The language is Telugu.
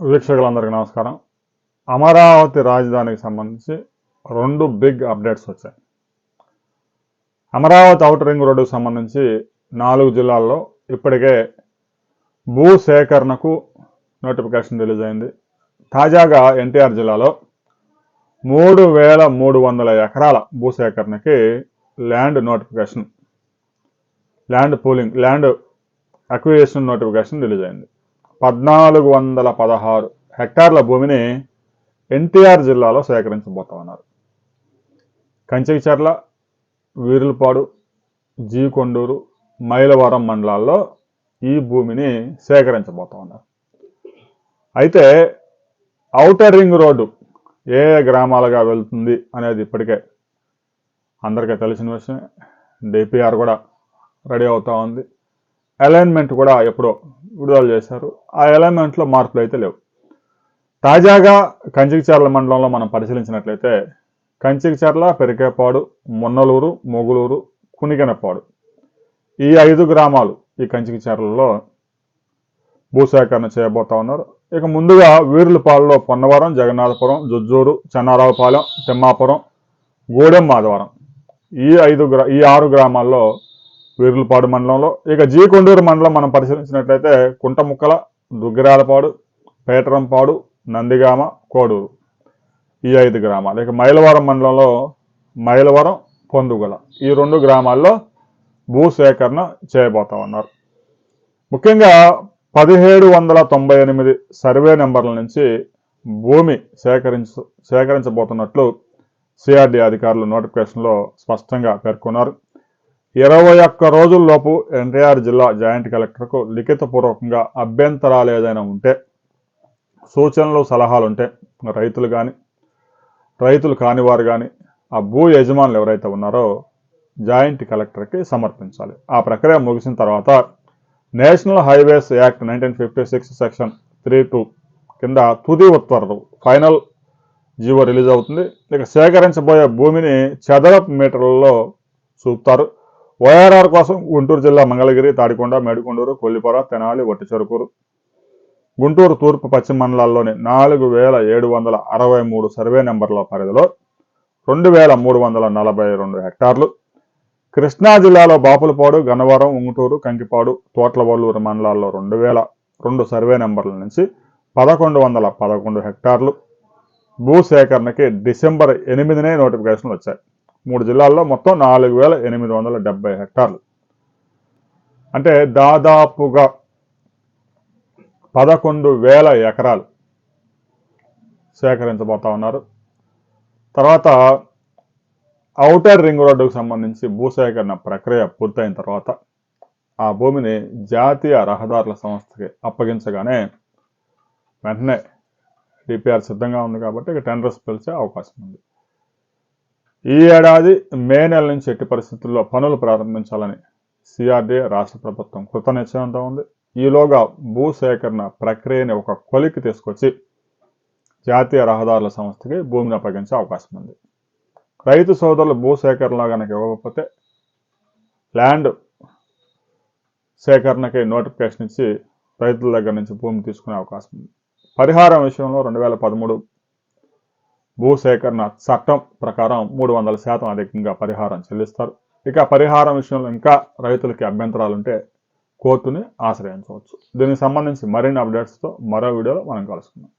వీక్షకులందరికీ నమస్కారం. అమరావతి రాజధానికి సంబంధించి 2 బిగ్ అప్డేట్స్ వచ్చాయి. అమరావతి ఔటర్ రింగ్ రోడ్డుకు సంబంధించి 4 జిల్లాల్లో ఇప్పటికే భూ సేకరణకు నోటిఫికేషన్ రిలీజ్ అయింది. తాజాగా ఎన్టీఆర్ జిల్లాలో 3,300 ఎకరాల భూ సేకరణకి land notification, land acquisition notification release అయింది. 1,416 హెక్టార్ల భూమిని ఎన్టీఆర్ జిల్లాలో సేకరించబోతా ఉన్నారు. కంచికచర్ల, వీరులపాడు, జీకొండూరు, మైలవరం మండలాల్లో ఈ భూమిని సేకరించబోతా ఉన్నారు. అయితే ఔటర్ రింగ్ రోడ్డు ఏ గ్రామాలుగా వెళ్తుంది అనేది ఇప్పటికే అందరికీ తెలిసిన విషయమే. డిపిఆర్ కూడా రెడీ అవుతా ఉంది. అలైన్మెంట్ కూడా ఎప్పుడో విడుదల చేశారు. ఆ అలైన్మెంట్లో మార్పులు అయితే లేవు. తాజాగా కంచికచర్ల మండలంలో మనం పరిశీలించినట్లయితే కంచికచర్ల, పెరికేపాడు, మున్నలూరు, మొగులూరు, కునిగెనపాడు ఈ 5 గ్రామాలు ఈ కంచికచర్లలో భూసేకరణ చేయబోతా ఉన్నారు. ఇక ముందుగా వీరులపాడులో పొన్నవరం, జగన్నాథపురం, జుజ్జూరు, చెన్నారావుపాలెం, తిమ్మాపురం, గూడెం, మాధవరం ఈ 6 గ్రామాల్లో వీరులపాడు మండలంలో. ఇక జీకొండూరు మండలం మనం పరిశీలించినట్లయితే కుంటముక్కల, దుగ్గిరాలపాడు, పేటరంపాడు, నందిగామ, కోడూరు ఈ 5 గ్రామాలు. ఇక మైలవరం మండలంలో మైలవరం, పొందుగల ఈ 2 గ్రామాల్లో భూసేకరణ చేయబోతా ఉన్నారు. ముఖ్యంగా 1798 సర్వే నెంబర్ల నుంచి భూమి సేకరించబోతున్నట్లు సిఆర్డి అధికారులు నోటిఫికేషన్లో స్పష్టంగా పేర్కొన్నారు. 21 రోజుల్లోపు ఎన్టీఆర్ జిల్లా జాయింట్ కలెక్టర్కు లిఖితపూర్వకంగా అభ్యంతరాలు ఏదైనా ఉంటే, సూచనలు, సలహాలు ఉంటే రైతులు కానివారు కానీ ఆ భూ యజమానులు ఎవరైతే ఉన్నారో జాయింట్ కలెక్టర్కి సమర్పించాలి. ఆ ప్రక్రియ ముగిసిన తర్వాత నేషనల్ హైవేస్ యాక్ట్ 1956 సెక్షన్ 3(2) కింద తుది ఉత్తర్వులు ఫైనల్ జీవో రిలీజ్ అవుతుంది. ఇక సేకరించబోయే భూమిని చదరపు మీటర్లలో చూపుతారు. ఓఆర్ఆర్ కోసం గుంటూరు జిల్లా మంగళగిరి, తాడికొండ, మేడికొండూరు, కొల్లిపర, తెనాలి, వట్టిచెరుకూరు, గుంటూరు తూర్పు పశ్చిమ మండలాల్లోని 4,763 సర్వే నెంబర్ల పరిధిలో 2,342 హెక్టార్లు, కృష్ణా జిల్లాలో బాపులపాడు, గన్నవరం, ఉంగుటూరు, కంకిపాడు, తోట్లవల్లూరు మండలాల్లో 2,002 సర్వే నెంబర్ల నుంచి 1,111 హెక్టార్లు భూసేకరణకి డిసెంబర్ 8నే నోటిఫికేషన్లు వచ్చాయి. 3 జిల్లాల్లో మొత్తం 4,870 హెక్టార్లు, అంటే దాదాపుగా 11,000 ఎకరాలు సేకరించబోతా ఉన్నారు. తర్వాత ఔటర్ రింగ్ రోడ్డుకు సంబంధించి భూసేకరణ ప్రక్రియ పూర్తయిన తర్వాత ఆ భూమిని జాతీయ రహదారుల సంస్థకి అప్పగించగానే వెంటనే డిపిఆర్ సిద్ధంగా ఉంది కాబట్టి ఇక టెండర్స్ పిలిచే అవకాశం ఉంది. ఈ ఏడాది మే నెల నుంచి ఎట్టి పరిస్థితుల్లో పనులు ప్రారంభించాలని సిఆర్డీ రాష్ట్ర ప్రభుత్వం కృతనిశ్చయంతో ఉంది. ఈలోగా భూసేకరణ ప్రక్రియని ఒక కొలికి తీసుకొచ్చి జాతీయ రహదారుల సంస్థకి భూమిని అప్పగించే అవకాశం ఉంది. రైతు సోదరులు భూసేకరణలో కనుక ఇవ్వకపోతే ల్యాండ్ సేకరణకి నోటిఫికేషన్ ఇచ్చి రైతుల దగ్గర నుంచి భూమి తీసుకునే అవకాశం ఉంది. పరిహారం విషయంలో 2013 భూసేకరణ చట్టం ప్రకారం 300% అధికంగా పరిహారం చెల్లిస్తారు. ఇక పరిహారం విషయంలో ఇంకా రైతులకి అభ్యంతరాలుంటే కోర్టుని ఆశ్రయించవచ్చు. దీనికి సంబంధించి మరిన్ని అప్డేట్స్తో మరో వీడియోలో మనం కలుసుకుందాం.